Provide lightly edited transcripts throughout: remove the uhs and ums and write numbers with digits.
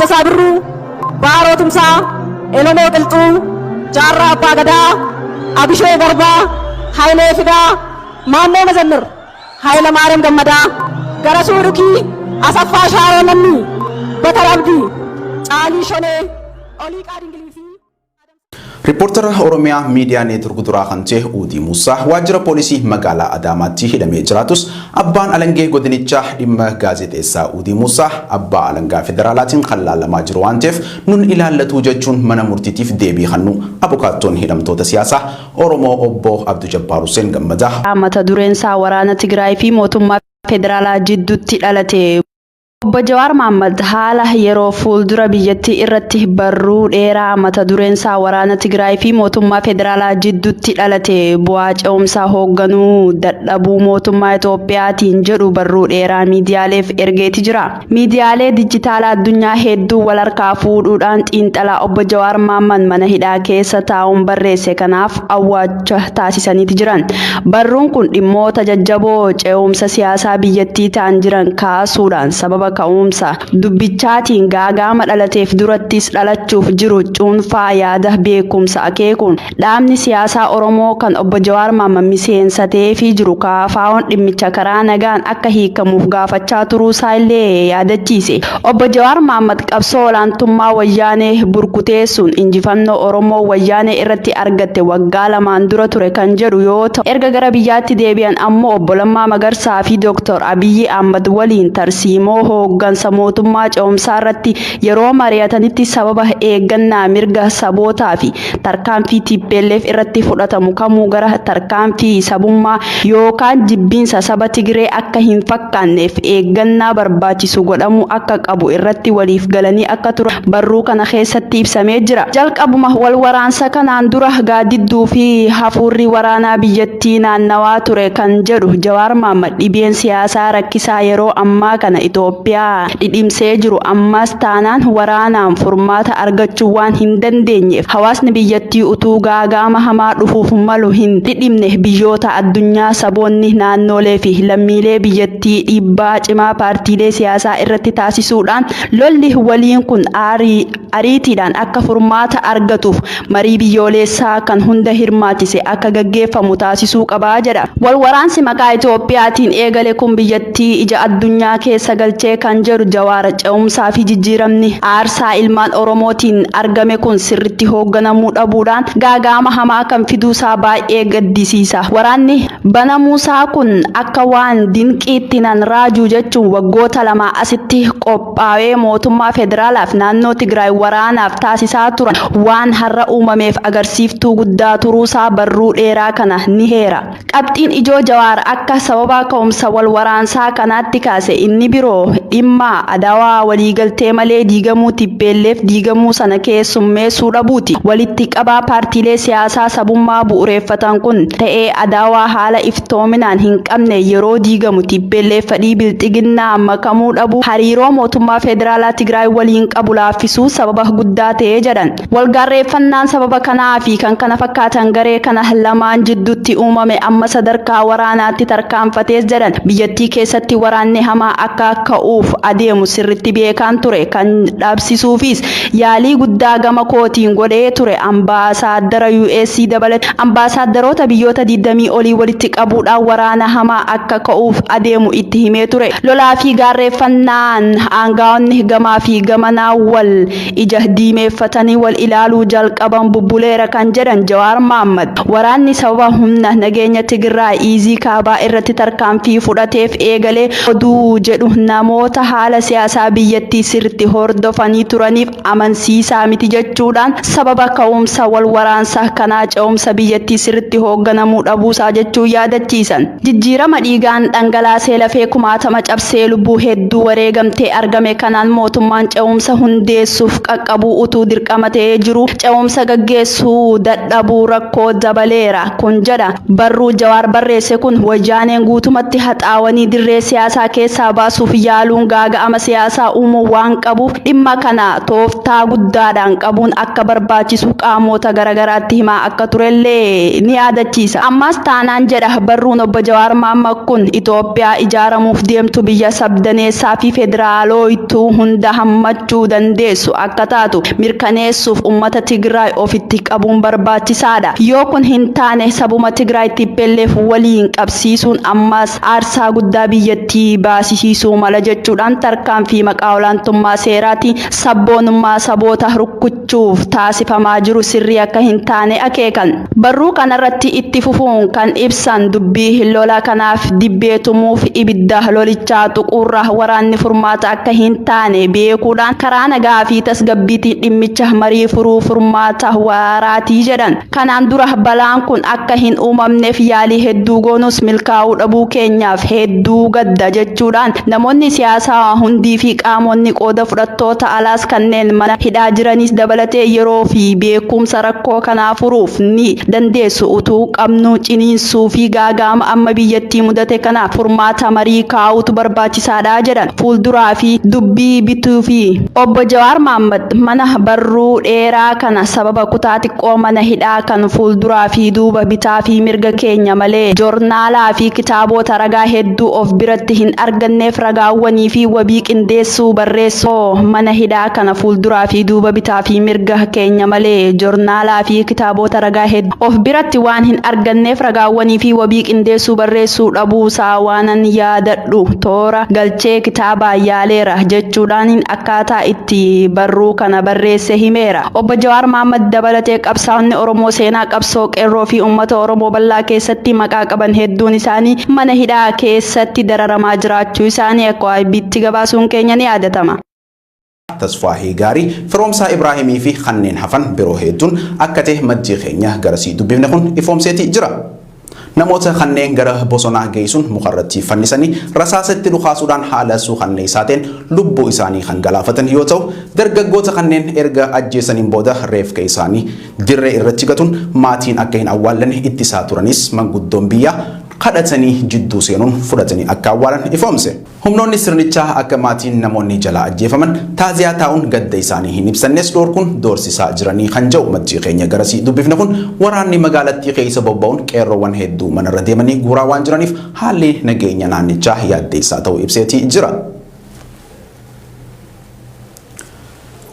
Dassasaa Birruu, Baaroo Tumsaa, Elomoo Qilxuu, Jaarraa Abbaa Gadaa, Abishoo Garbaa, Hayilee Fidaa, Maannoo Mazannir, Hayila Maariyaam Gammadaa, Garasuu Dhukii, Asaffaa Shaaroo Lammii, Bakar Abdii, Caalii Shonee, Oliiqaa Dingilii fi Riippoortara Oromiyaa Miidiyaa Neetwork duraa kan ta'e Uudii Muusaa waajjira poolisii magaalaa Adaamaatti hidhamee jiraatus abbaan alangee godinichaa dhimma gaazexeessaa Uudii Muusaa abbaa alangaa federaalaatiin kan laalamaa jiru waan ta'eef nun ilaallatu jechuun mana murtiitiif deebii kennu abukaattoon hidhamtoota siyaasaa Oromoo obbo Abduu Jabbaar Hussein Gammadaa. Mata dureen isaa waraana Tigraay fi mootummaa federaalaa jidduutti dhalate. Obbo Jawaar Mohaammed haala yeroo fuuldura biyyattii irratti barruu dheeraa mata dureen isaa waraana Tigraay fi mootummaa federaalaa jidduutti dhalate bu'aa ce'umsaa hoogganuu dadhabuu mootummaa Itoophiyaatiin jedhu barruu dheeraa miidiyaaleef ergeeti jira. Miidiyaalee dijitaalaa addunyaa hedduu wal harkaa fuudhuudhaan xiinxalaa Obbo Jawaar Mohaammed mana hidhaa keessa taa'uun barreesse kanaaf awwaacha taasisaniiti jiran. Barruun kun dhimmoota jajjaboo ce'umsa siyaasaa biyyattii ta'an jiran kaasuudhaan sababa ka'umsa dubbichaatiin gaagama dhalateef durattis dhalachuuf jiru cuunfaa yaada beekumsa akeekuun dhaabni siyaasaa Oromoo kan Obbo Jawaar Mohaammed miseensatee fi jiru kaafaa'oon dhimmicha karaa nagaan akka hiikamuuf gaafachaa turuusaa illee yaadachiise. Obbo Jawaar Mohaammed qabsoo olaantummaa wayyaanee burkuteessuun injifannoo Oromoo wayyaanee irratti argatte waggaa lamaan dura ture kan jedhu yoo ta'u erga gara biyyaatti deebi'an ammoo Obbo Lammaa Magarsaa fi Dr. Abiyyi Ahmad waliin tarsiimoo hooggansa mootummaa ce'umsaa irratti yeroo mari'atanitti sababa eeggannaa mirga sabootaa fi tarkaanfii TPLF irratti fudhatamu kamuu gara tarkaanfii sabummaa yookaan jibbiinsa saba Tigree akka hin fakkaanneef eeggannaa barbaachisu godhamu akka qabu irratti waliif galanii akka turan barruu kana keessatti ibsamee jira. Jalqabuma wal waraansa kanaan dura gaaddidduu fi hafuurri waraanaa biyyattii naannawaa ture kan jedhu Jawaar Mohaammed dhibeen siyaasaa rakkisaa yeroo ammaa kana Itoophiyaa dhidhimsee jiru ammas taanaan waraanaan furmaata argachuu waan hin dandeenyeef hawaasni biyyattii utuu gaagama hamaa dhufuuf malu hin dhidhimne biyyoota addunyaa saboonni naannolee fi lammiilee biyyattii dhiibbaa cimaa paartiilee siyaasaa irratti taasisuudhaan lolli waliin kun ariitiidhaan akka furmaata argatuuf marii biyyoolessaa kan hunda hirmaachise akka gaggeeffamu taasisuu qabaa jedha. Wal waraansi maqaa Itoophiyaatiin eegale kun biyyattii ija addunyaa keessa galchee kan jedhu Jawaar ce'umsaa fi jijjiiramni aarsaa ilmaan Oromootiin argame kun sirritti hoogganamuu dhabuudhaan gaagama hamaa kan fiduusaa baay'ee gaddisiisa. Waraanni banamuusaa kun akka waan dinqiitti nan raajuu jechuun waggoota lama asitti qophaa'ee mootummaa federaalaaf naannoo Tigraay waraanaaf taasisaa turan waan har'a uumameef agarsiiftuu guddaa turuusaa barruu dheeraa kana ni heera. Qabxiin ijoo Jawaar akka sababa ka'umsa wal waraansaa kanaatti kaase inni biroo dhimma adawaa waliigaltee malee diigamuu TPLF diigamuu sana keessummeessuu dhabuuti. Walitti qabaa paartiilee siyaasaa sabummaa bu'uureeffatan kun ta'ee adawaa haala iftoominaan hin qabne yeroo diigamu TPLF fedhii bilxiginnaa makamuu dhabu hariiroo mootummaa federaalaa Tigraay waliin qabu laaffisuu sababa guddaa ta'ee jedhan. Walgaarreeffannaan sababa kanaa fi kan kana fakkaatan garee kana lamaan jidduutti uumame amma sadarkaa waraanaatti tarkaanfatees jedhan. Biyyattii keessatti waraanni hamaa akka ka'uuf adeemu sirritti beekaan ture kan dhaabsisuufis yaalii guddaa gama kootiin godhee ture. Ambaasaaddara US dabalate ambaasaaddoroota biyyoota 20 olii walitti qabuudhaan waraana hamaa akka ka'uuf adeemu itti himee ture. Lolaa fi gaarreeffannaan aangaa'onni gamaa fi gamanaa wal ija diimeeffatanii wal ilaaluu jalqaban bubbuleera kan jedhan Jawaar Mohaammed waraanni sababa humna nageenya Tigraay iizii kaabaa irratti tarkaanfii fudhateef eegalee oduu jedhu namoota haala siyaasaa biyyattii sirritti hordofanii turaniif amansiisaa miti jechuudhaan sababa ka'umsa wal waraansaa kanaa ce'umsa biyyattii sirritti hoogganamuu dhabuusaa jechuu yaadachiisan. Jijjiirama dhiigaan dhangalaasee lafee kumaatama cabsee lubbuu hedduu wareegamtee argame kanaan mootummaan ce'umsa hundeessuuf qaqqabuu utuu dirqama ta'ee jiru ce'umsa gaggeessuu dadhabuu rakkoo dabaleera kun jedha. Barruu Jawaar barreesse kun wayyaaneen guutumatti haxaawanii dirree siyaasaa keessaa baasuuf yaalu dabaluun gaaga'ama siyaasaa uumuu waan qabuuf dhimma kana tooftaa guddaadhaan qabuun akka barbaachisu qaamota garagaraatti himaa akka turellee ni yaadachiisa. Ammas taanaan jedha barruun obbo Jawaar Mohammad kun Itoophiyaa ijaaramuuf deemtu biyya sabdaneessaa fi federaalooyituu hunda hammachuu dandeessu akka taatu mirkaneessuuf uummata Tigraay ofitti qabuun barbaachisaadha. Yoo kun hin taane sabuma Tigraay TPLF waliin qabsiisuun ammas aarsaa guddaa biyyattii baasisiisuu mala jechuudhaan tarkaanfii maqaa olaantummaa seeraatiin sabboonummaa saboota rukkuchuuf taasifamaa jiru sirrii akka hin taane akeekan. Barruu kanarratti itti fufuun kan ibsan dubbii lola kanaaf dibbeetumuuf ibidda lolichaa xuqurra waraanni furmaata akka hin taane beekuudhaan karaa nagaa fi tasgabbiitiin dhimmicha marii furuu furmaata waaraatii jedhan. Kanaan dura balaan kun akka hin uumamneef yaalii hedduu goonus milkaa'uu dhabuu keenyaaf hedduu gadda jechuudhaan namoonni siyaasaa hundii fi qaamonni qooda fudhattoota alaas kanneen mana hidhaa jiranis dabalatee yeroo fi beekumsa rakkoo kanaa furuuf ni dandeessu utuu qabnu ciniinsuu fi gaaga'ama amma biyyattii mudate kana furmaata marii kaa'utu barbaachisaadha jedhan. Fuulduraa fi dubbii bituu fi obbo Jawaar Mohammad mana barruu dheeraa kana sababa kutaa xiqqoo mana hidhaa kan fuulduraa fi duuba bitaa fi mirga keenya malee joornaalaa fi kitaabota ragaa hedduu of biratti hin arganneef ragaawwanii fi wabii qindeessuu barreessoo mana hidhaa kana fuulduraa fi duuba bitaa fi mirga keenya malee joornaalaa fi kitaabota ragaa hedduu of biratti waan hin arganneef ragaawwanii fi wabii qindeessuu barreessuu dhabuusaa waanan yaadadhu toora galchee kitaabaa yaaleera jechuudhaan akkaataa itti barruu kana barreesse himeera. Obbo Jawaar Mohammad dabalatee qabsaa'onni Oromoo seenaa qabsoo qeerroo fi uummata Oromoo bal'aa keessatti maqaa qaban hedduun isaanii mana hidhaa keessatti dararamaa jiraachuu isaanii akka bitti gabaasuun keenya ni yaadatama. Tasfaahii gaarii firoomsaa Ibraahimii fi kanneen hafan biroo hedduun akka ta'e maddii keenya garasii dubbifne kun ifoomseetii jira. Namoota kanneen gara bosonaa geessuun mukarratti fannisanii rasaasatti dhukaasuudhaan haala suukanneessaatiin lubbuu isaanii kan galaafatan yoo ta'u, dargaggoota kanneen erga ajjeesaniin booda reeffa isaanii dirree irratti gatuun maatiin akka hin awwaallanne ittisaa turanis manguddoon biyyaa kadhatanii jidduu seenuun fudhatanii akka awwaalan ifoomse. Humnoonni sirnichaa akka maatiin namoonni jalaa ajjeefaman taaziyaa taa'uun gadda isaanii hin ibsannes dhoorkuun doorsisaa jiranii kan jedhu maddii keenya garasii dubbifne kun waraanni magaalattii keessa bobba'uun qeerroowwan hedduu manarra deemanii guuraa waan jiraniif haalli nageenya naannichaa yaaddeessaa ta'uu ibseetii jira.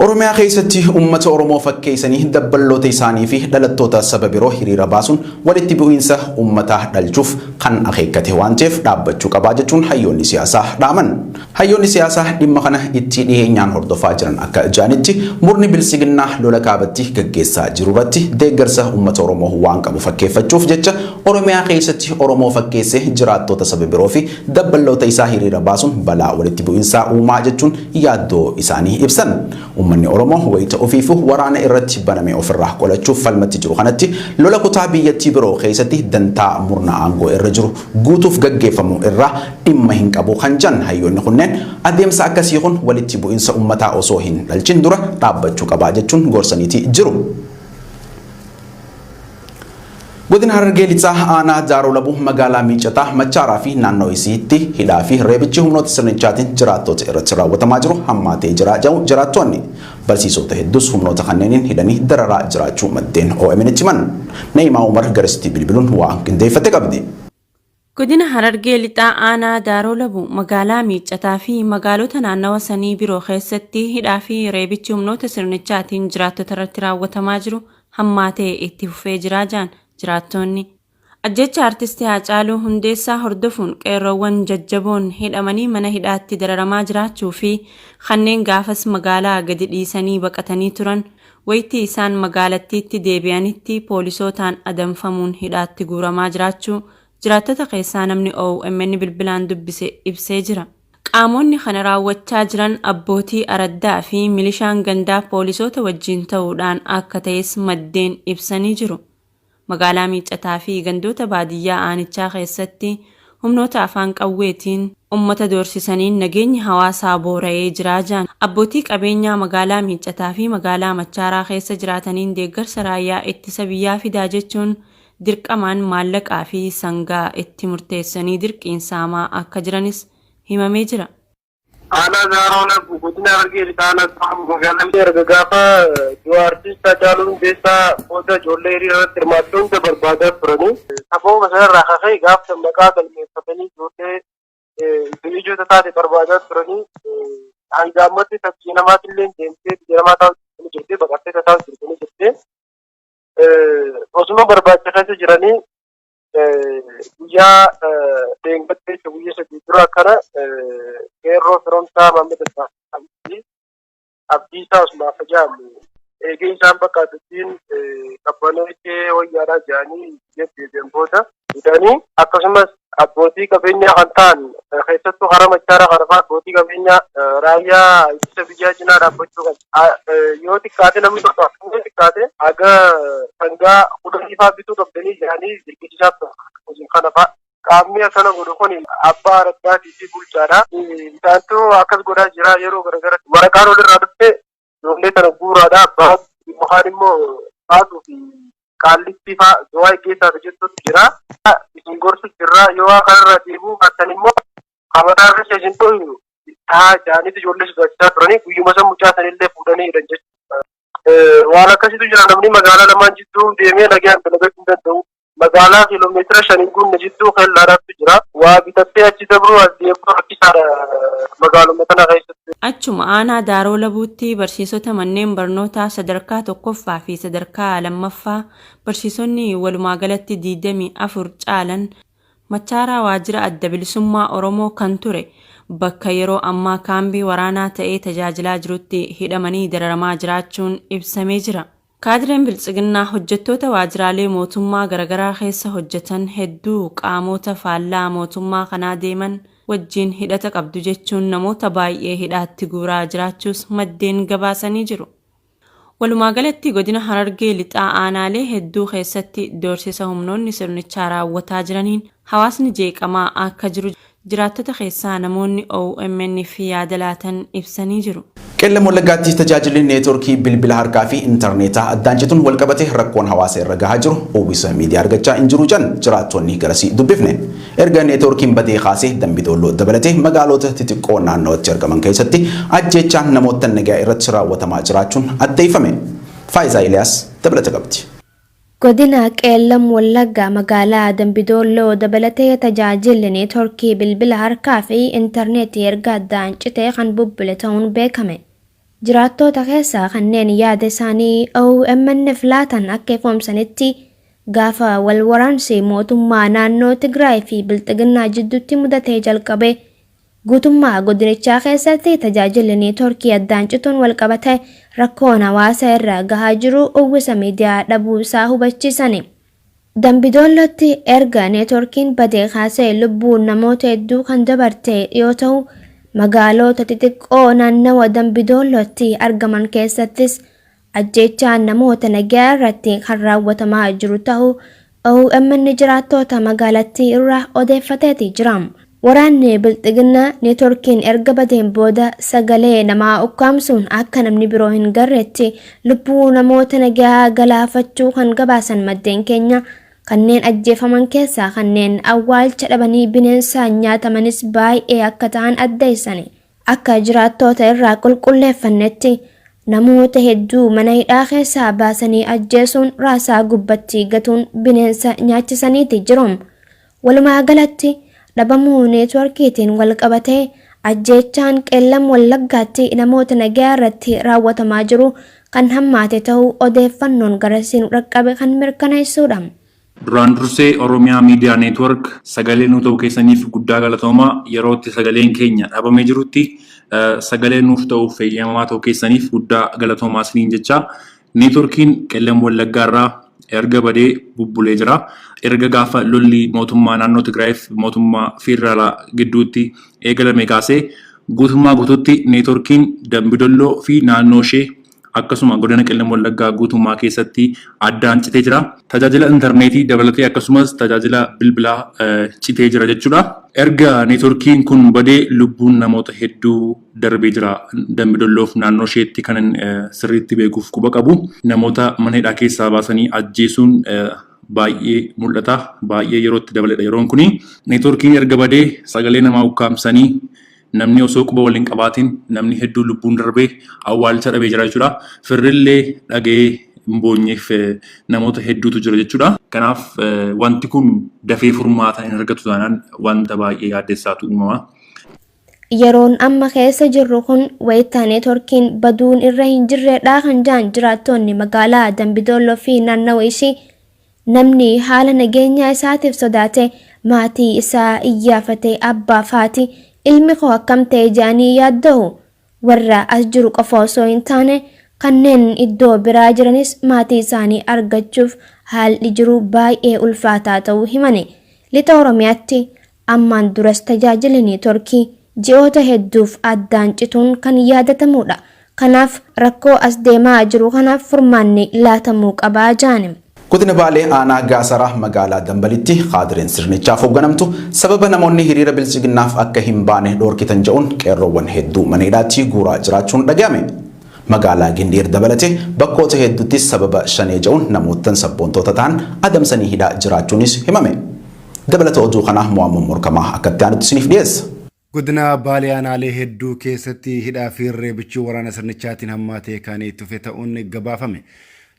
Oromiyaa keessatti uummata Oromoo fakkeessanii dabballoota isaanii fi dhalattoota saba biroo hiriira baasuun walitti bu'iinsa uummataa dhalchuuf kan akeekkate waan ta'eef dhaabbachuu qabaa jechuun hayyoonni siyaasaa dhaaman. Hayyoonni siyaasaa dhimma kana itti dhiyeenyaan hordofaa jiran akka jaanitti murni bilisiginnaa lola kaabatti gaggeessaa jiru irratti deeggarsa uummata Oromoo waan qabu fakkeeffachuuf jecha Oromiyaa keessatti Oromoo fakkeessee jiraattota saba biroo fi dabballoota isaa hiriira baasuun balaa walitti bu'iinsaa uumaa jechuun yaaddoo isaanii ibsan. Uummanni Oromoo wayita ofiifu waraana irratti baname ofirraa qolachuuf falmatti jiru kanatti lola kutaa biyyattii biroo keessatti dantaa murna aangoo irra jiru guutuuf gaggeeffamu irraa dhimma hin qabu kan jedhan hayyoonni kunneen adeemsa akkasii kun walitti bu'iinsa uummataa osoo hin dhalchin dura dhaabbachuu qabaa jechuun gorsaniitii jiru. Godina Harargee Lixaa aanaa Jaaroo Labuu magaalaa Miicataa Machaaraa fi naannoo isiitti hidhaa fi reebichi humnoota sirnichaatiin jiraattota irratti raawwatamaa jiru hammaatee jiraattonni barsiisota hedduus humnoota kanneeniin hidhanii dararaa jiraachuu maddeen OMN himan. Neeyimaa Umar garasitti bilbiluun waan qindeeffate qabdi. Godina Harargee Lixaa aanaa Jaaroo Labuu magaalaa Miicataa fi magaalota naannawa sanii biroo keessatti hidhaa fi reebichi humnoota sirnichaatiin jiraattota irratti raawwatamaa jiru hammaatee itti fufee jiraajaan jiraattonni ajjecha artistii Haacaaluu Hundeessaa hordofuun qeerroowwan jajjaboon hidhamanii mana hidhaatti dararamaa jiraachuu fi kanneen gaafas magaalaa gadi dhiisanii baqatanii turan wayitii isaan magaalattiitti deebi'anitti poolisootaan adamfamuun hidhaatti guuramaa jiraachuu jiraattota keessaa namni OMN bilbilaan dubbise ibsee jira. Qaamonni kana raawwachaa jiran abbootii araddaa fi milishaan gandaa poolisoota wajjin ta'uudhaan akka ta'es maddeen ibsanii jiru. Magaalaa Miicataa fi gandoota baadiyyaa aanichaa keessatti humnoota afaan qawweetiin ummata doorsisaniin nageenyi hawaasaa boora'ee jiraajaan abbootii qabeenyaa magaalaa Miicataa fi magaalaa Machaaraa keessa jiraataniin deeggarsa raayyaa ittisa biyyaa fidaa jechuun dirqamaan maallaqaa fi sangaa itti murteessanii dirqiin saamaa akka jiranis himamee jira. Ana Zarona Gugutina Argil Kana Magalam Gagafa, you artist Jalun Desa, Oda Joleri, Termatun, the Barbada Prani, Apo Raha, Gaf, the Makata, Sapani, Jote, Village of the Tati Barbada Prani, and Gamati, Cinematin, Yamata, Bagate, Osmo Barbata Jirani. Guyyaa deembattee guyyaa sadii dura kana qeerroo firoomsaa Maammed Abdiisaa Usmaan Fajaamu eegee isaan bakkaattiin qabbanootee wayyaadhaa jedhanii deebi'an booda hidhanii akkasumas abbootii qabeenyaa kan ta'an keessattuu hara machaara harafaa abbootii qabeenyaa raayyaa ittisa biyyaa cinaa dhaabbachuu qabu. Yoo xiqqaate namni tokko akkuma xiqqaate haga sangaa kudhanii fa'aa bituu qabdanii jedhanii dirqisiisaaf kana fa'a. Qaamni akkana godhu kun abbaa raggaatii fi bulchaadha. Isaantu akkas godhaa jira yeroo garagaraatti waraqaan olirraa dhufe ijoollee kana guuraadha. Abbaa mukaan immoo baasuu fi qaallitti fa'aa du'aa keessaa jechuutu jira. Isin gorsu jirra yoo kanarraa deebuu baattan immoo qabataa irra isin tooyu taa jaanitti ijoollee sodaachisaa turanii guyyuma san mucaa sanillee fuudhanii hidhan jechuudha. Waan akkasitu jira namni magaalaa lamaan jidduu deemee nagaan dalagachuu hin danda'u. Magaalaa kiiloomeetira 5 guutuu jidduu keellaadhaatu jira. Waa bitattee achi dabruu as deemuu rakkisaadha magaaluma kana keessatti. Achuma aanaa Daaroo Labuutti barsiisota manneen barnootaa sadarkaa tokkoffaa fi sadarkaa lammaffaa barsiisonni walumaa galatti 24 caalan machaaraa waajjira adda bilisummaa Oromoo kan ture bakka yeroo ammaa kaambii waraanaa ta'ee tajaajilaa jirutti hidhamanii dararamaa jiraachuun ibsamee jira. Kaadireen Biltsiginnaa hojjettoota waajjiraalee mootummaa garagaraa keessa hojjetan hedduu qaamota faallaa mootummaa kanaa deeman wajjin hidhata qabdu jechuun namoota baay'ee hidhaatti guuraa jiraachuus maddeen gabaasanii jiru. Walumaa galatti godina Harargee lixaa aanaalee hedduu keessatti doorsisa humnoonni sirnichaa raawwataa jiraniin hawaasni jeeqamaa akka jiru jiraattota keessaa namoonni OMN fi yaada laatan ibsanii jiru. Qeellam Wallaggaatti tajaajilli neetworkii bilbila harkaa fi intarneetaa addaan cituun walqabatee rakkoon hawaasa irra gahaa jiru uwwisa miidiyaa argachaa hin jiru jan jiraattonni garasii dubbifne. Erga neetworkiin badee kaasee Dambidolloo dabalatee magaalota xixiqqoo naannootti argaman keessatti ajjeechaan namoota nagaa irratti raawwatamaa jiraachuun addeeffame. Faayisaa Iliyaas dabalata qabdi. Godina Qeellam Wallaggaa magaalaa Dambidolloo dabalatee tajaajilli neetworkii bilbila harkaa fi intarneetii erga addaan citee kan bubbule ta'uun beekame. Jiraattota keessaa kanneen yaada isaanii OMN laatan akka ifoomsanitti gaafa wal waraansi mootummaa naannoo Tigraay fi Biltsiginnaa jidduutti mudatee jalqabe guutummaa godinichaa keessatti tajaajilli neetworkii addaan cituun walqabate rakkoon hawaasa irra gahaa jiru uwwisa miidiyaa dhabuu isaa hubachiisani. Dambidollootti erga neetworkiin badee kaasee lubbuun namoota hedduu kan dabarte yoo ta'u magaalota xixiqqoo naannawa Dambidollootti argaman keessattis ajjeechaan namoota nagaa irratti kan raawwatamaa jiru ta'uu OMN jiraattota magaalattii irraa odeeffateeti jira. Waraanni Biltsiginnaa neetworkiin erga badeen booda sagalee namaa ukkaamsuun akka namni biroo hin garreetti lubbuu namoota nagaa galaafachuu kan gabaasan maddeen keenya kanneen ajjeefaman keessaa kanneen awwaalcha dhabanii bineensaan nyaatamanis baay'ee akka ta'an addeessani. Akka jiraattota irraa qulqulleeffannetti namoota hedduu mana hidhaa keessaa baasanii ajjeesuun raasaa gubbatti gatuun bineensa nyaachisaniiti jiru. Walumaa galatti dhabamuu neetworkiitiin walqabatee ajjeechaan Qeellam Wallaggaatti namoota nagaa irratti raawwatamaa jiru kan hammaate ta'uu odeeffannoon garasiin raqqabe kan mirkaneessuudha. Duraan dursee Oromiyaa Miidiyaa Neetwork sagalee nu ta'uu keessaniif guddaa galatoomaa yeroo itti sagaleen keenya dhabamee jirutti sagalee nuuf ta'uuf fayyadamaa ta'uu keessaniif guddaa galatoomaa isiniin jecha neetworkiin Qeellam Wallaggaa irraa erga badee bubbulee jira. Erga gaafa lolli mootummaa naannoo Tigraay fi mootummaa federaalaa gidduutti eegalame kaasee guutummaa guutuutti neetworkiin Dambidolloo fi naannoo ishee akkasuma godina Qeellam Wallaggaa guutummaa keessatti addaan citee jira. Tajaajila intarneetii dabalatee akkasumas tajaajila bilbilaa citee jira jechuudha. Erga neetworkiin kun badee lubbuun namoota hedduu darbee jira. Dambidolloo fi naannoo isheetti kan sirriitti beekuuf quba qabu. Namoota mana hidhaa keessaa baasanii ajjeesuun baay'ee mul'ata. Baay'ee yerootti dabaledha yeroon kuni. Neetworkiin erga badee sagalee namaa ukkaamsanii namni osoo quba waliin qabaatiin namni hedduu lubbuun darbee awwaalcha dhabee jira jechuudha. Firrillee dhagee hin boonyeef namoota hedduutu jira jechuudha. Kanaaf wanti kun dafee furmaata hin argatu taanaan wanta baay'ee yaaddessaatu uumama. Yeroon amma keessa jirru kun wayita neetworkiin baduun irra hin jirredha kan jaan jiraattonni magaalaa Dambidolloo fi naannawa ishii namni haala nageenya isaatiif sodaate maatii isaa iyyaafate abbaa faati ilmi koo akkam ta'e jaanii yaadda'u warra as jiru qofa osoo hin taane kanneen iddoo biraa jiranis maatii isaanii argachuuf haalli jiru baay'ee ulfaataa ta'uu himane. Lixa Oromiyaatti ammaan duras tajaajila neetworkii ji'oota hedduuf addaan cituun kan yaadatamudha. Kanaaf rakkoo as deemaa jiru kanaaf furmaanni laatamuu qabaa jaanim. Godina Baalee aanaa Gaasaraa magaalaa Dambalitti qaadireen sirnichaaf hoogganamtu sababa namoonni hiriira bilchiginnaaf akka hin baane dhoorkitan jedhuun qeerroowwan hedduu mana hidhaatti guuraa jiraachuun dhaga'ame. Magaalaa Gindiir dabalatee bakkoota hedduutti sababa shanee jedhuun namoota sabboontoota ta'an adamsanii hidhaa jiraachuunis himame. Dabalata oduu kanaa Muhammad Morkamaa akkatti aanutti isiniif dhiyeessa. Godina Baalee aanaalee hedduu keessatti hidhaa fi reebichi waraana sirnichaatiin hammaatee kan itti fufe ta'uun gabaafame.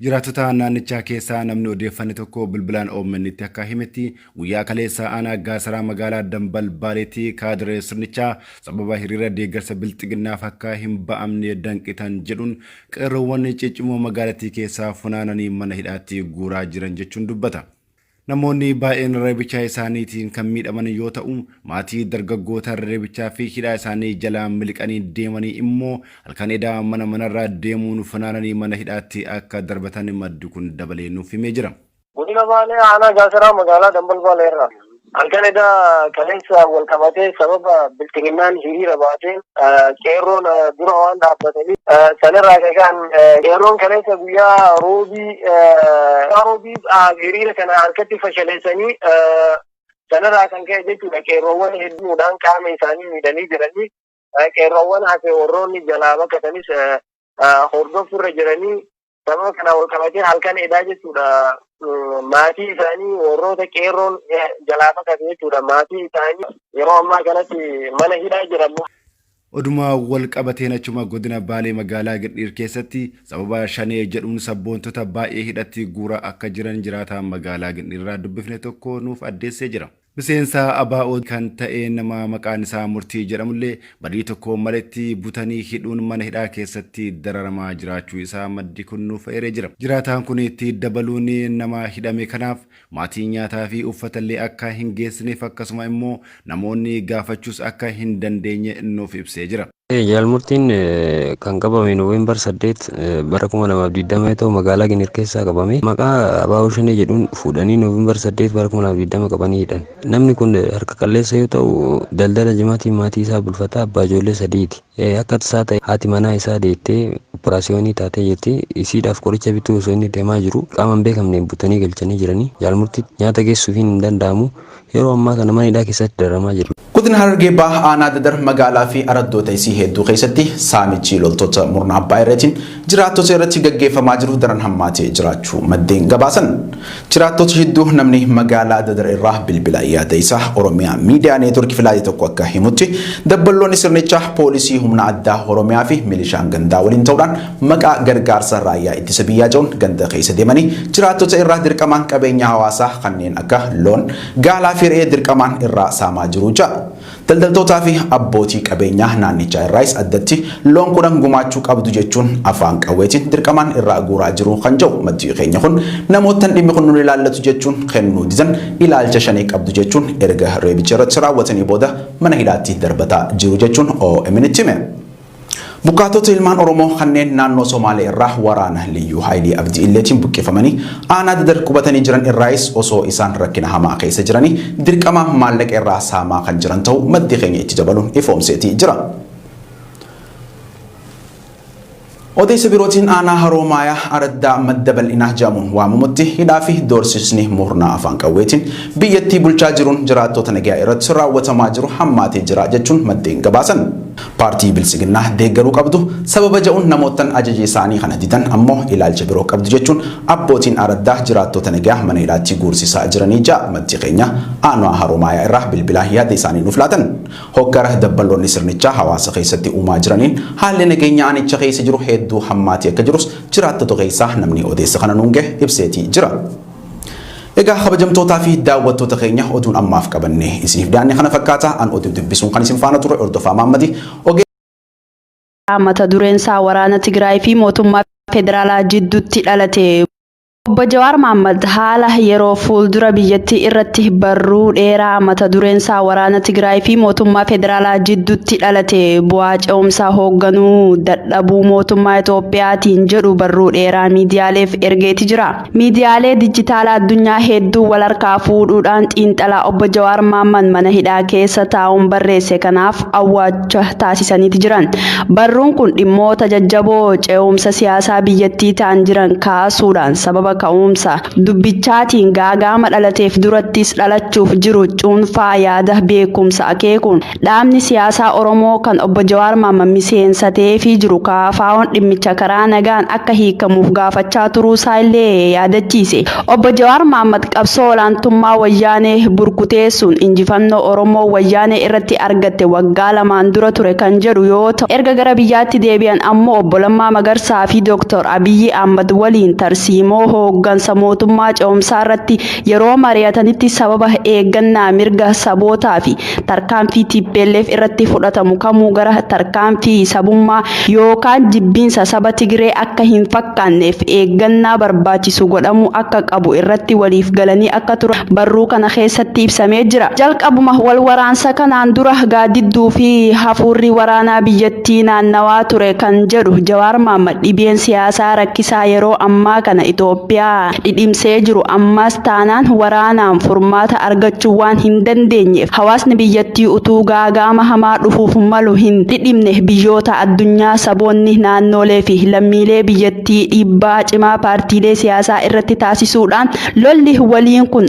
Jiraattota naannichaa keessaa namni odeeffannoo tokko bilbilaan OMN'tti akka himetti guyyaa kaleessa aanaa Gaasaraa magaalaa Dambal Baaleetti kaadiree sirnichaa sababa hiriira deeggarsa bilxiginnaaf akka hin ba'amne danqitan jedhuun qeerroowwan ciccimoo magaalattii keessaa funaananii mana hidhaatti guuraa jiran jechuun dubbata. Namoonni baay'een reebichaa isaaniitiin kan miidhaman yoo ta'u maatii dargaggoota reebichaa fi hidhaa isaanii jalaa miliqanii deemanii immoo halkan edaa manarraa deemuun funaananii mana hidhaatti akka darbatan maddi kun dabalee nuuf himee jira. Godina Baalee aanaa Gaasaraa magaalaa Dambal Baaleerraa halkan edaa kaleessa wal qabatee sababa bilchiginnaan hiriira baatee qeerroon dura waan dhaabbatanii sanirraa kan qeerroon kaleessa guyyaa roobii hiriira kana harkatti fashaleessanii sanirraa kan ka'e jechuudha. Qeerroowwan hedduudhaan qaama isaanii miidhanii jiranii qeerroowwan hafe warroonni jalaa bakkatanis hordofurra jiranii sababa kana wal qabatee halkan edaa jechuudha. Maatii isaanii warroota qeerroon jalaa bakkate jechuudha. Maatii isaanii yeroo ammaa kanatti mana hidhaa jiran. Oduma wal qabateen achuma godina Baalee magaalaa Gindiir keessatti sababa shanee jedhuun sabboontota baay'ee hidhatti guuraa akka jiran jiraataa magaalaa Gindiirraa dubbifne tokko nuuf addeessee jira. Miseensa ABO kan ta'e nama maqaan isaa Murtii jedhamullee badii tokko maletti butanii hidhuun mana hidhaa keessatti dararamaa jiraachuu isaa maddi kun nuuf eeree jira. Jiraataan kun itti dabaluun nama hidhame kanaaf maatii nyaataa fi uffatallee akka hin geessineef akkasuma immoo namoonni gaafachuus akka hin dandeenye nuuf ibsee jira. Murtiin kan qabame Noovembar 8 bara 2020 ta'u magaalaa Gindiir keessaa qabame. Maqaa ABO Shanee jedhuun fuudhanii Noovembar 8 bara 2020 qabanii hidhan. Namni kun harka qalleessa yoo ta'u daldala jimaatiin maatii isaa bulfataa abbaa ijoollee sadiiti. Akka tasaa ta'e haati manaa isaa deettee operaasiyoonii taatee jirti. Isiidhaaf qoricha bituu osoo inni deemaa jiru qaama hin beekamneen butanii galchanii jiranii. Murtii nyaata geessuuf hin danda'amu. Yeroo ammaa kana mana hidhaa keessatti dararamaa jiru. Godina Harargee Bahaa aanaa Dadar magaalaa fi araddoota isii hedduu keessatti saamichi loltoota murna abbaa irreetiin jiraattota irratti gaggeeffamaa jiru daran hammaatee jiraachuu maddeen gabaasan. Jiraattota hedduu namni magaalaa Dadar irraa bilbila yaada isaa Oromiyaa miidiyaa neetworkii filaatee tokko akka himutti dabballoonni sirnichaa poolisii humna addaa Oromiyaa fi milishaan gandaa waliin ta'uudhaan maqaa gargaarsa raayyaa ittisa biyyaa jedhuun ganda keessa deemanii jiraattota irraa dirqamaan qabeenya hawaasaa kanneen akka loon gaalaa fi re'ee dirqamaan irraa saamaa jiru ja'a. Daldaltootaa fi abbootii qabeenyaa naannichaa irraas addatti loon kudhan gumaachuu qabdu jechuun afaan qawweetiin dirqamaan irraa guuraa jiru kan jedhu maddi keenya kun namootaan dhimmi kun nu ilaallatu jechuun kennuu didan ilaalcha shanee qabdu jechuun erga reebicha irratti raawwatanii booda mana hidhaatti darbataa jiru jechuun OMN'tti hime. Bukaatota ilmaan Oromoo kanneen naannoo Somaalee irraa waraana Liyyuu Haayilii Abdii Illeetiin buqqifamanii aanaa Dadar qubatanii jiran irraas osoo isaan rakkina hamaa keessa jiranii dirqama maallaqa irraa saamaa kan jiran ta'uu maddi keenya itti dabaluun ifoomseetii jira. Odeessa birootiin aanaa Haroomayaa araddaa madda bal'inaa jedhamuun waamamutti hidhaa fi doorsisni murnaa afaan qawweetiin biyyattii bulchaa jiruun jiraattota nagaa irratti raawwatamaa jiru hammaatee jira jechuun maddeen gabaasan. Paartii Bilisiginnaa deeggaruu qabdu sababa ja'uun namootan ajaja isaanii kana didan ammoo ilaalcha biroo qabdu jechuun abbootiin araddaa jiraattota nagaa mana hidhaatti guursisaa jiranii ja'a maddi keenya aanaa Haroomayaa irraa bilbilaa yaada isaanii nuuf laatan. Hoggara dabballoonni sirnichaa hawaasa keessatti uumaa jiraniin haalli nageenya aanicha keessa jiru hedduu hammaatee akka jirus jiraattota keessaa namni odeessa kana nuunge ibseetii jira. Egaa kabajamtootaa fi daawwattoota keenya oduun ammaaf qabanne isiniif daanne kana fakkaata an oduu dubbisuun kan isin faana ture Hordofaa Maammadi. Mata dureen isaa waraana Tigraay fi mootummaa federaalaa jidduutti dhalate. Obbo Jawaar Mohaammed haala yeroo fuuldura biyyattii irratti barruu dheeraa mata dureen isaa waraana Tigraay fi mootummaa federaalaa jidduutti dhalate bu'aa ce'umsaa hoogganuu dadhabuu mootummaa Itoophiyaatiin jedhu barruu dheeraa miidiyaaleef ergeeti jira. Miidiyaalee dijitaalaa addunyaa hedduu wal harkaa fuudhuudhaan xiinxalaa Obbo Jawaar Mohaammed mana hidhaa keessa taa'uun barreesse kanaaf awwaacha taasisaniiti jiran. Barruun kun dhimmoota jajjaboo ce'umsa siyaasaa biyyattii ta'an jiran kaasuudhaan sababa ka'umsa dubbichaatiin gaagama dhalateef durattis dhalachuuf jiru cuunfaa yaada beekumsa akeekuun dhaabni siyaasaa Oromoo kan Obbo Jawaar Mohaammed miseensatee fi jiru kaafaa'oon dhimmicha karaa nagaan akka hiikamuuf gaafachaa turuusaa illee yaadachiise. Obbo Jawaar Mohaammed qabsoo olaantummaa wayyaanee burkuteessuun injifannoo Oromoo wayyaanee irratti argatte waggaa lamaan dura ture kan jedhu yoo ta'u erga gara biyyaatti deebi'an ammoo Obbo Lammaa Magarsaa fi Dr. Abiyyi Ahmad waliin tarsiimoo hooggansa mootummaa ce'umsaa irratti yeroo mari'atanitti sababa eeggannaa mirga sabootaa fi tarkaanfii TPLF irratti fudhatamu kamuu gara tarkaanfii sabummaa yookaan jibbiinsa saba Tigree akka hin fakkaanneef eeggannaa barbaachisu godhamu akka qabu irratti waliif galanii akka turan barruu kana keessatti ibsamee jira. Jalqabuma wal waraansa kanaan dura gaadidduu fi hafuurri waraanaa biyyattii naannawaa ture kan jedhu Jawaar Mohaammed dhibeen siyaasaa rakkisaa yeroo ammaa kana Itoophiyaa dhidhimsee jiru ammas taanaan waraanaan furmaata argachuu waan hin dandeenyeef hawaasni biyyattii utuu gaagama hamaa dhufuuf malu hin dhidhimne biyyoota addunyaa saboonni naannolee fi lammiilee biyyattii dhiibbaa cimaa paartiilee siyaasaa irratti taasisuudhaan lolli waliin kun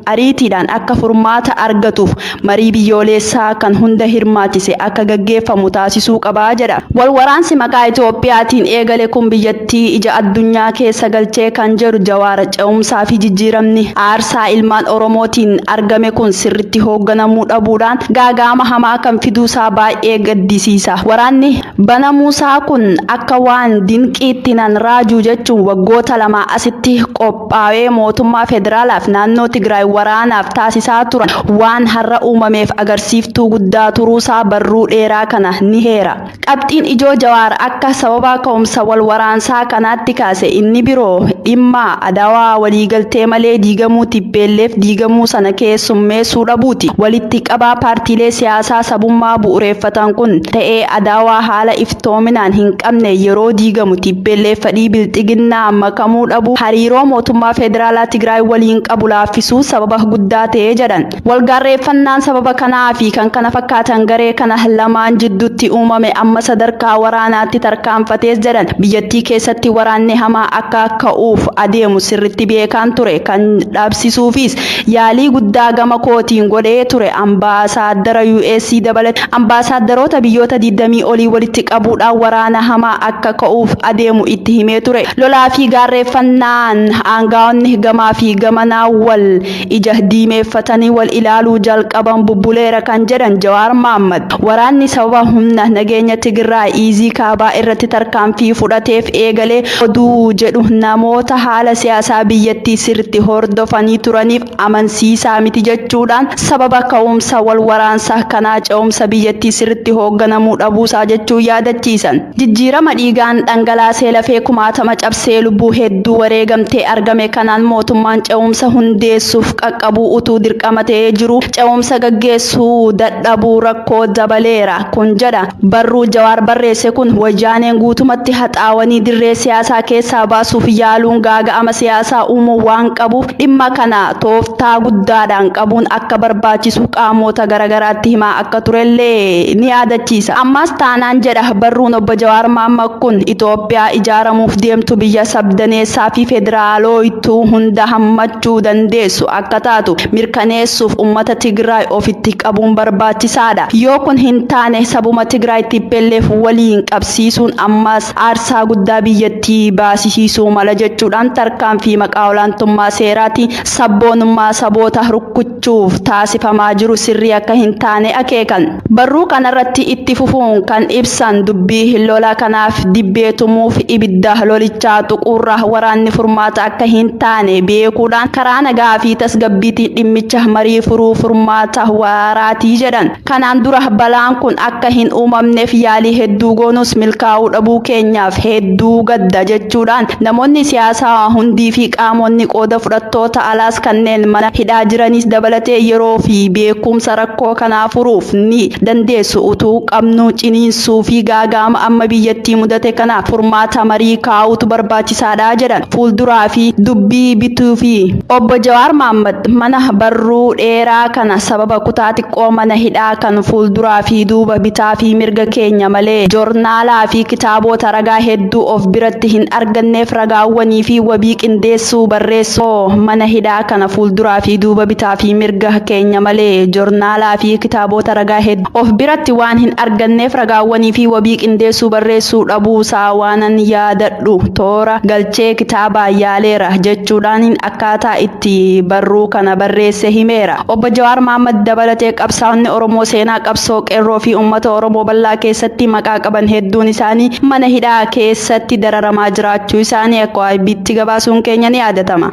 ariitiidhaan akka furmaata argatuuf marii biyyoolessaa kan hunda hirmaachise akka gaggeeffamu taasisuu qabaa jedha. Wal waraansi maqaa Itoophiyaatiin eegale kun biyyattii ija addunyaa keessa galchee kan jedhu Jawaar ce'umsaa fi jijjiiramni aarsaa ilmaan Oromootiin argame kun sirritti hoogganamuu dhabuudhaan gaagama hamaa kan fiduusaa baay'ee gaddisiisa. Waraanni banamuusaa kun akka waan dinqiitti nan raajuu jechuun waggoota lama asitti qophaa'ee mootummaa federaalaaf naannoo Tigraay waraanaaf taasisaa turan waan har'a uumameef agarsiiftuu guddaa turuusaa barruu dheeraa kana ni heera. Qabxiin ijoo Jawaar akka sababa ka'umsa wal waraansaa kanaatti kaase inni biroo dhimma adawaa waliigaltee malee diigamuu TPLF diigamuu sana keessummeessuu dhabuuti. Walitti qabaa paartiilee siyaasaa sabummaa bu'uureeffatan kun ta'ee adawaa haala iftoominaan hin qabne yeroo diigamu TPLF fedhii bilxiginnaa makamuu dhabu hariiroo mootummaa federaalaa Tigraay waliin qabu laaffisuu sababa guddaa ta'ee jedhan. Walgaarreeffannaan sababa kanaa fi kan kana fakkaatan garee kana lamaan jidduutti uumame amma sadarkaa waraanaatti tarkaanfatees jedhan. Biyyattii keessatti waraanni hamaa akka ka'uuf adeemu sirritti beekaan ture kan dhaabsisuufis yaalii guddaa gama kootiin godhee ture. Ambaasaaddara US dabalatee ambaasaaddoroota biyyoota 20 olii walitti qabuudhaan waraana hamaa akka ka'uuf adeemu itti himee ture. Lolaa fi gaarreeffannaan aangaa'onni gamaa fi gamanaa wal ija diimeeffatanii wal ilaaluu jalqaban bubbuleera kan jedhan Jawaar Mohaammed waraanni sababa humna nageenya Tigraay iizii kaabaa irratti tarkaanfii fudhateef eegalee oduu jedhu namoota haala siyaasaa biyyattii sirritti hordofanii turaniif amansiisaa miti jechuudhaan sababa ka'umsa wal waraansaa kanaa ce'umsa biyyattii sirritti hoogganamuu dhabuusaa jechuun yaadachiisan. Jijjiirama dhiigaan dhangalaasee lafee kumaatama cabsee lubbuu hedduu wareegamtee argame kanaan mootummaan ce'umsa hundeessuuf qaqqabuu utuu dirqamatee jiru ce'umsa gaggeessuu dadhabuu rakkoo dabaleera kun jedha. Barruu Jawaar barreesse kun wayyaaneen guutumatti haxaawanii dirree siyaasaa keessaa baasuuf yaaluu dabaluun gaaga'ama siyaasaa uumuu waan qabuuf dhimma kana tooftaa guddaadhaan qabuun akka barbaachisu qaamota garagaraatti himaa akka turellee ni yaadachiisa. Ammas taanaan jedha barruun obbo Jawaar Mohammad kun Itoophiyaa ijaaramuuf deemtu biyya sabdaneessaa fi federaalooyituu hunda hammachuu dandeessu akka taatu mirkaneessuuf ummata Tigraay ofitti qabuun barbaachisaadha. Yoo kun hin taane sabuma Tigraay TPLF waliin qabsiisuun ammas aarsaa guddaa biyyattii baasisiisuu mala jechuudhaan tarkaanfii maqaa olaantummaa seeraati sabboonummaa saboota rukkuchuuf taasifamaa jiru sirrii akka hin taane akeekan. Barruu kanarratti itti fufuun kan ibsan dubbii lola kanaaf dibbeetumuuf ibidda lolichaa xuqurra waraanni furmaata akka hin taane beekuudhaan karaa nagaa fi tasgabbiitiin dhimmicha marii furuu furmaata waaraatii jedhan. Kanaan dura balaan kun akka hin uumamneef yaalii hedduu goonus milkaa'uu dhabuu keenyaaf hedduu gadda jechuudhaan namoonni siyaasaa hundii fi qaamonni qooda fudhattoota alaas kanneen mana hidhaa jiranis dabalatee yeroo fi beekumsa rakkoo kanaa furuuf ni dandeessu utuu qabnu ciniinsuu fi gaaga'ama amma biyyattii mudate kana furmaata marii kaa'uutu barbaachisaadha jedhan. Fuulduraa fi dubbii bituu fi obbo Jawaar Mohammad mana barruu dheeraa kana sababa kutaa xiqqoo mana hidhaa kan fuulduraa fi duuba bitaa fi mirga keenya malee joornaalaa fi kitaabota ragaa hedduu of biratti hin arganneef ragaawwanii fi wabii qindeessuu barreessoo mana hidhaa kana fuulduraa fi duuba bitaa fi mirga keenya malee joornaalaa fi kitaabota ragaa hedduu of biratti waan hin arganneef ragaawwanii fi wabii qindeessuu barreessuu dhabuusaa waanan yaadadhu toora galchee kitaabaa yaaleera jechuudhaan akkaataa itti barruu kana barreesse himeera. Obbo Jawaar Mohammad dabalatee qabsaa'onni Oromoo seenaa qabsoo qeerroo fi uummata Oromoo bal'aa keessatti maqaa qaban hedduun isaanii mana hidhaa keessatti dararamaa jiraachuu isaanii akka waayibbiitti gabaasuun keenya ni yaadatama.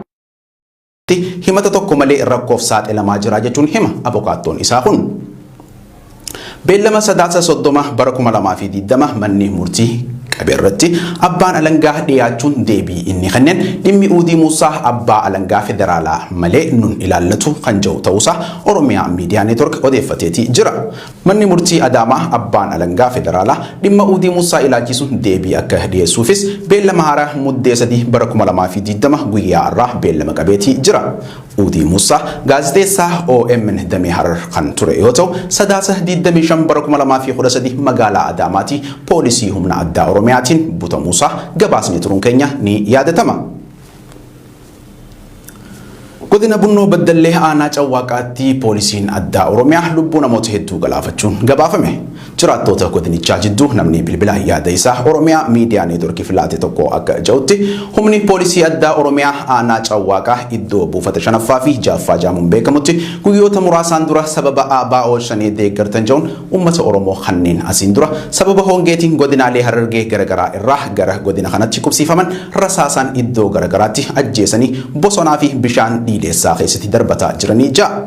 Himata tokko malee rakkoof saaxilamaa jira jechuun hima abokaattoon isaa kun. Beellama sadaasa 30 bara 2020 manni murtii qabeerratti abbaan alangaa dhiyaachuun deebii inni kanneen dhimmi Uudii Muusaa abbaa alangaa federaalaa malee nun ilaallatu kan jiru ta'uusaa Oromiyaa Miidiyaa Neetwork odeeffateeti jira. Manni murtii Adaamaa abbaan alangaa federaalaa dhimma Uudii Muusaa ilaalchisuun deebii akka dhiyeessuufis beellama haaraa muddee 3 bara 2020 guyyaa irraa beellama qabeetii jira. Uudii Muusaa gaazexeessaa OMN damee Harar kan ture yoo ta'u sadaasa 25 bara 2013 magaalaa Adaamaatti poolisii humna addaa Oromiyaatiin butamuusaa gabaasni turuun keenya ni yaadatama. Godina Bunnoo Baddallee aanaa Cawwaaqaatti poolisiin addaa Oromiyaa lubbuu namoota hedduu galaafachuun gabaafame. Jiraattoota godinichaa jidduu namni bilbilaan yaada isaa Oromiyaa Miidiyaa Neetwork filaate tokko akka jedhutti humni poolisii addaa Oromiyaa aanaa Cawwaaqaa iddoo buufata 5ffaa fi 6ffaa jaamuun beekamutti guyyoota muraasaan dura sababa ABO shanee deeggartan jedhuun uummata Oromoo kanneen asiin dura sababa hongeetiin godinaalee Harargee garagaraa irraa gara godina kanatti qubsiifaman rasaasaan iddoo garagaraatti ajjeesanii bosonaa fi bishaan dhiideessaa keessatti darbataa jiranii ja'a.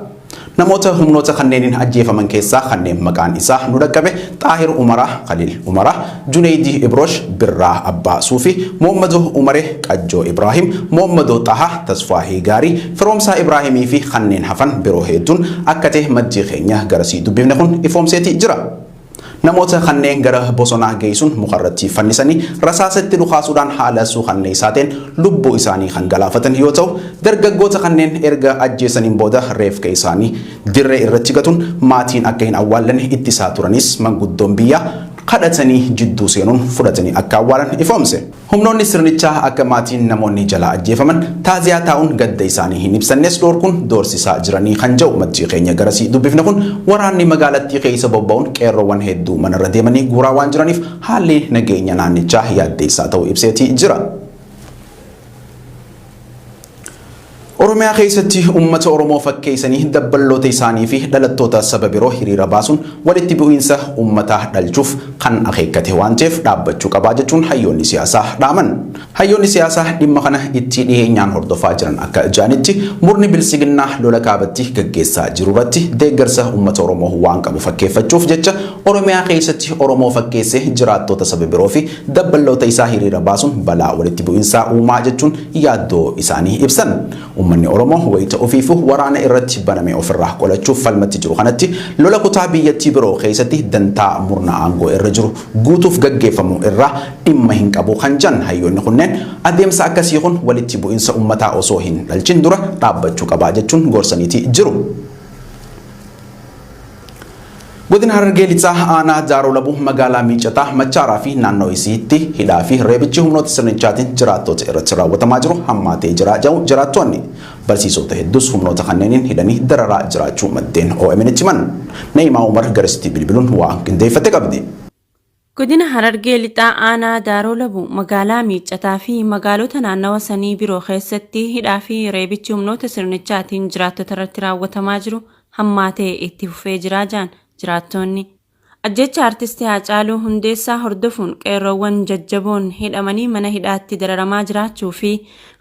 Namoota humnoota kanneeniin ajjeefaman keessaa kanneen maqaan isaa nu dhaqqabe Xaahir Umaraa, Khalil Umaraa, Juneedi Ibrosh, Birraa Abbaa Suufi, Muhammadu Umare, Qajjoo Ibrahim, Muhammadu Taha, Tasfaahii Gaarii, Firoomsaa Ibraahimii fi kanneen hafan biroo hedduun akka ta'e maddii keenya garasii dubbifne kun ifoomseetii jira. Namoota kanneen gara bosonaa geessuun mukarratti fannisanii rasaasatti dhukaasuudhaan haala suukanneessaatiin lubbuu isaanii kan galaafatan yoo ta'u dargaggoota kanneen erga ajjeesaniin booda reefka isaanii dirree irratti gatuun maatiin akka hin awwaallanne ittisaa turanis manguddoon biyyaa kadhatanii jidduu seenuun fudhatanii akka awwaalan ifoomse. Humnoonni sirnichaa akka maatiin namoonni jala ajjeefaman taaziyaa taa'uun gadda isaanii hin ibsannes dhoorkuun doorsisaa jiranii kan jedhu maddii keenya garasii dubbifne kun waraanni magaalattii keessa bobba'uun qeerroowwan hedduu manarra deemanii guuraa waan jiraniif haalli nageenya naannichaa yaaddeessaa ta'uu ibseetii jira. Oromiyaa keessatti uummata Oromoo fakkeessanii dabballoota isaanii fi dhalattoota saba biroo hiriira baasuun walitti bu'iinsa uummataa dhalchuuf kan akeekkate waan ta'eef dhaabbachuu qabaa jechuun hayyoonni siyaasaa dhaaman. Hayyoonni siyaasaa dhimma kana itti dhiyeenyaan hordofaa jiran akka jaanitti murni bilisiginnaa lola kaabatti gaggeessaa jiru irratti deeggarsa uummata Oromoo waan qabu fakkeeffachuuf jecha Oromiyaa keessatti Oromoo fakkeessee jiraattota saba biroo fi dabballoota isaa hiriira baasuun balaa walitti bu'iinsaa uumaa jechuun yaaddoo isaanii ibsan. Uummanni Oromoo wayita ofiifu waraana irratti baname ofirraa qolachuuf falmatti jiru kanatti lola kutaa biyyattii biroo keessatti dantaa murna aangoo irra jiru guutuuf gaggeeffamu irraa dhimma hin qabu kan jedhan hayyoonni kun kunneen adeemsa akkasii kun walitti bu'insa uummataa osoo hin dhalchin dura dhaabbachuu qaba jechuun gorsaniiti jiru. Godina Harargee Lixaa aanaa Daaroo Labuu magaalaa Miicataa Machaaraa fi naannoo isiitti hidhaa fi reebichi humnoota sirnichaatiin jiraattota irratti raawwatamaa jiru hammaatee jiraattonni barsiisota hedduus humnoota kanneeniin hidhanii dararaa jiraachuu maddeen OMN himan. Neeyimaa Umar garasitti bilbiluun waan qindeeffate qabdi. Godina Harargee Lixaa aanaa Daaroo Labuu magaalaa Miicataa fi magaalota naannawa sanii biroo keessatti hidhaa fi reebichi humnoota sirnichaatiin jiraattota irratti raawwatamaa jiru hammaatee itti fufee jiraajaan jiraattonni ajjecha artistii Haacaaluu Hundeessaa hordofuun qeerroowwan jajjaboon hidhamanii mana hidhaatti dararamaa jiraachuu fi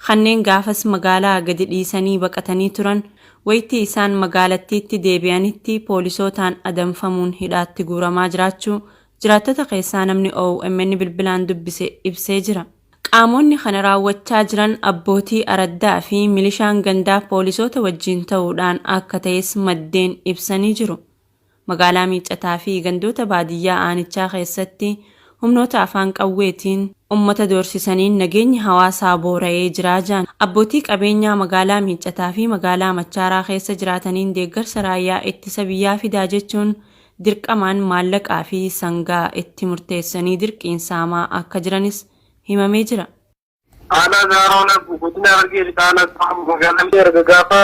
kanneen gaafas magaalaa gadi dhiisanii baqatanii turan wayitii isaan magaalattiitti deebi'anitti poolisootaan adamfamuun hidhaatti guuramaa jiraachuu jiraattota keessaa namni OMN bilbilaan dubbise ibsee jira. Qaamonni kana raawwachaa jiran abbootii araddaa fi milishaan gandaa poolisoota wajjin ta'uudhaan akka ta'es maddeen ibsanii jiru. Magaalaa Miicataa fi gandoota baadiyyaa aanichaa keessatti humnoota afaan qawweetiin ummata doorsisaniin nageenyi hawaasaa boora'ee jiraajaan abbootii qabeenyaa magaalaa Miicataa fi magaalaa Machaaraa keessa jiraataniin deeggarsa raayyaa ittisa biyyaa fidaa jechuun dirqamaan maallaqaa fi sangaa itti murteessanii dirqiin saamaa akka jiranis himamee jira. Aanaa Daaroo Labuu godina Harargee Lixaa magaalaa erga gaafa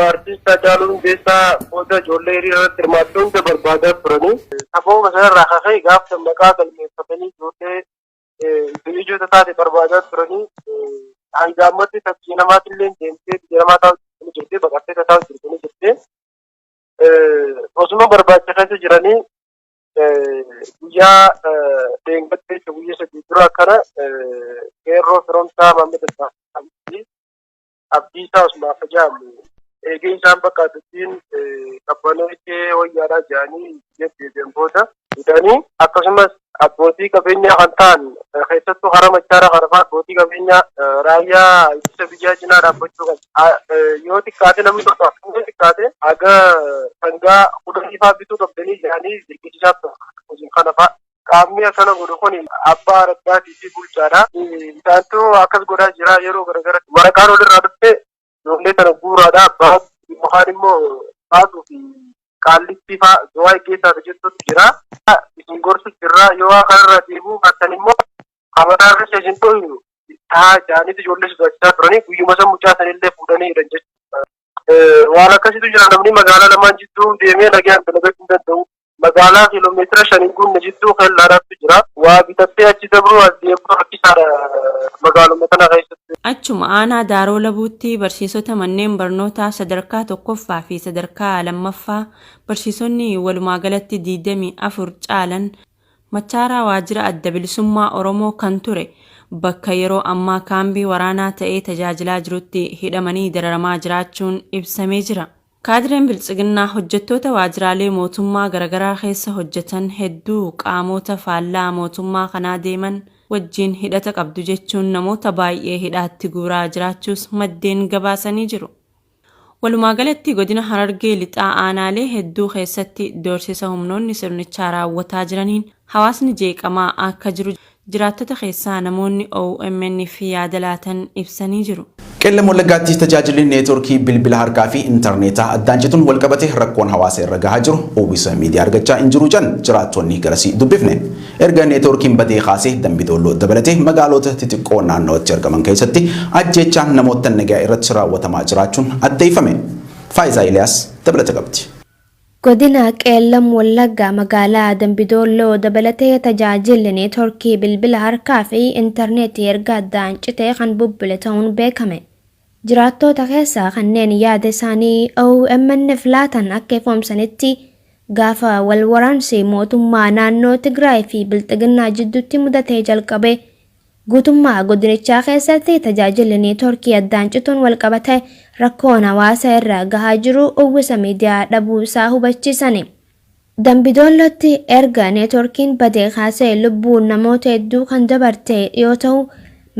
artiist Haacaaluu Hundeessaa booda ijoollee hiriirratti hirmaachuun barbaadaa turanii sababa sanarraa ka'ee gaafa maqaa galmeeffatanii ijoollee ijoota taate barbaadaa turanii hanga ammatti taksii namaatillee deemtee jedhamaa taa'u jirtee baqattee taa'u jirtee osuma barbaacha keessa jiranii guyyaa deemgattee guyyaa sadii dura akkana qeerroo firoomsaa Maammed Abdiisaa Usmaan Fajaamu eegee isaan bakka adduttiin qabbanootee wayyaadhaa jedhanii deebi'an booda hidhanii akkasumas abbootii qabeenyaa kan ta'an keessattuu hara Machaaraa kanafaa abbootii qabeenyaa raayyaa ittisa biyyaa cinaa dhaabbachuu qabu. Yoo xiqqaate namni tokko akkuma xiqqaate haga sangaa kudhaniifaa bituu qabdanii jedhanii dirqisiisaa ture kanafaa. Qaamni akkana godhu kun abbaa araddaatii fi bulchaadha. Isaantu akkas godhaa jira yeroo garagaratti waraqaan olirraa dhufte ijoollee kana guuraadha. Abbaa mukaan immoo baasuu fi qaallitti fa'aa du'aa eeggeessaa jechuutu jira. Isin gorsu jirra yoo kanarra deebuu baattan immoo qabataa irra isin tooyinu taa jaanitti ijoollee sodaachisaa turanii guyyuma san mucaa sanillee fuudhanii hidhan jechuudha. Waan akkasitu jira namni magaalaa lamaan jidduu deemee nagaan dalagachuu hin danda'u. Magaalaa kiiloomeetira 5 guutuu jidduu kan laalaatti jira. Waa bitattee achi dabruu as deemuu rakkisaadha magaaluma kana keessatti. Achuma aanaa Daaroo Labuutti barsiisota manneen barnootaa sadarkaa 1ffaa fi sadarkaa 2ffaa barsiisonni walumaa galatti 24 caalan Machaaraa waajjira adda bilisummaa Oromoo kan ture bakka yeroo ammaa kaambii waraanaa ta'ee tajaajilaa jirutti hidhamanii dararamaa jiraachuun ibsamee jira. Kaadireen biltsiginnaa hojjettoota waajjiraalee mootummaa garagaraa keessa hojjetan hedduu qaamota faallaa mootummaa kanaa deeman wajjin hidhata qabdu jechuun namoota baay'ee hidhaatti guuraa jiraachuus maddeen gabaasanii jiru. Walumaa galatti godina Harargee Lixaa aanaalee hedduu keessatti doorsisa humnoonni sirnichaa raawwataa jiraniin hawaasni jeeqamaa akka jiru jiraattota keessaa namoonni OMN fi yaada laatan ibsanii jiru. Qeellam Wallaggaatti tajaajilli neetworkii bilbila harkaa fi intarneetaa addaan cituun walqabatee rakkoon hawaasa irra gahaa jiru uwwisa miidiyaa argachaa hin jiru jan jiraattonni garasii dubbifne. Erga neetworkiin badee kaasee Dambidolloo dabalatee magaalota xixiqqoo naannootti argaman keessatti ajjeechaan namoota nagaa irratti raawwatamaa jiraachuun addeeffame. Faayisaa Iliyaas dabalata qabdi. Godina Qeellam Wallaggaa magaalaa Dambidolloo dabalatee tajaajilli neetworkii bilbila harkaa fi intarneetii erga addaan citee kan bubbule ta'uun beekame. Jiraattota keessaa kanneen yaada isaanii OMN filaatan akka ifoomsanitti gaafa wal waraansi mootummaa naannoo Tigraay fi Bilxiginnaa jidduutti mudatee jalqabe guutummaa godinichaa keessatti tajaajilli neetworkii addaan cituun walqabate rakkoon hawaasa irra gahaa jiru uwwisa miidiyaa dhabuu isaa hubachiisani. Dambidollootti erga neetworkiin badee kaasee lubbuun namoota hedduu kan dabarte yoo ta'u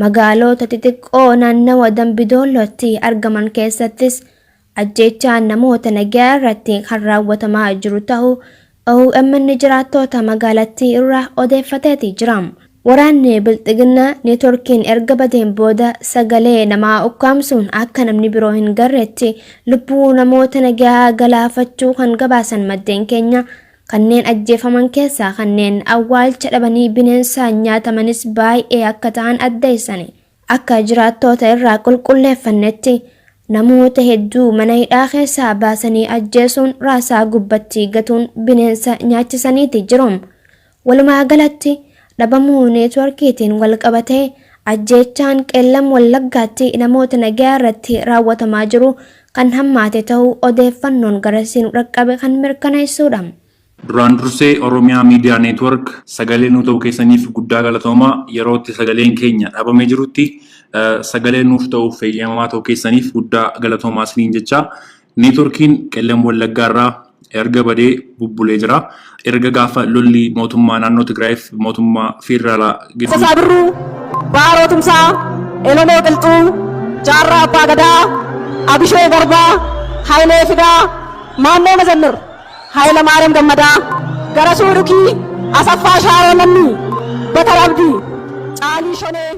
magaalota xixiqqoo naannawa Dambidollootti argaman keessattis ajjeechaan namoota nagaa irratti kan raawwatamaa jiru ta'uu OMN jiraattota magaalattii irraa odeeffateeti jira. Waraanni bilxiginnaa neetworkiin erga badeen booda sagalee namaa ukkaamsuun akka namni biroo hin garreetti lubbuu namoota nagaa galaafachuu kan gabaasan maddeen keenya kanneen ajjeefaman keessaa kanneen awwaalcha dhabanii bineensaan nyaatamanis baay'ee akka ta'an addeessani. Akka jiraattoota irraa qulqulleeffannetti namoota hedduu mana hidhaa keessaa baasanii ajjeesuun raasaa gubbatti gatuun bineensa nyaachisaniiti jiru. Walumaa galatti dhabamuu neetworkiitiin wal qabatee ajjeechaan qeellam wallaggaatti namoota nagaa irratti raawwatamaa jiru kan hammaate ta'uu odeeffannoon garasiin dhaqqabe kan mirkaneessuudha. Duraan dursee Oromiyaa Miidiyaa Neetwork sagalee nu ta'uu keessaniif guddaa galatoomaa. Yeroo itti sagaleen keenya dhabamee jirutti sagalee nuuf ta'uuf feeyyamaa ta'uu keessaniif guddaa galatoomaa isiniin jecha. Neetworkiin qeellam wallaggaarraa erga badee bubbulee jira. Erga gaafa lolli mootummaa naannoo Tigraayiif mootummaa federaalaa gidduu Sasaabirruu, Baaroo Tumsaa, Elonoo Qilxuu, Jaarraa Abbaa Gadaa, Abishee Garbaa, Hayilee Fidaa, Maannoo Mazannir, Hayila Maariyaam Gammadaa, Garasuu Dhukii, Asaffaa Shaaroo Lammii, Batar Abdii, Caalii Shonee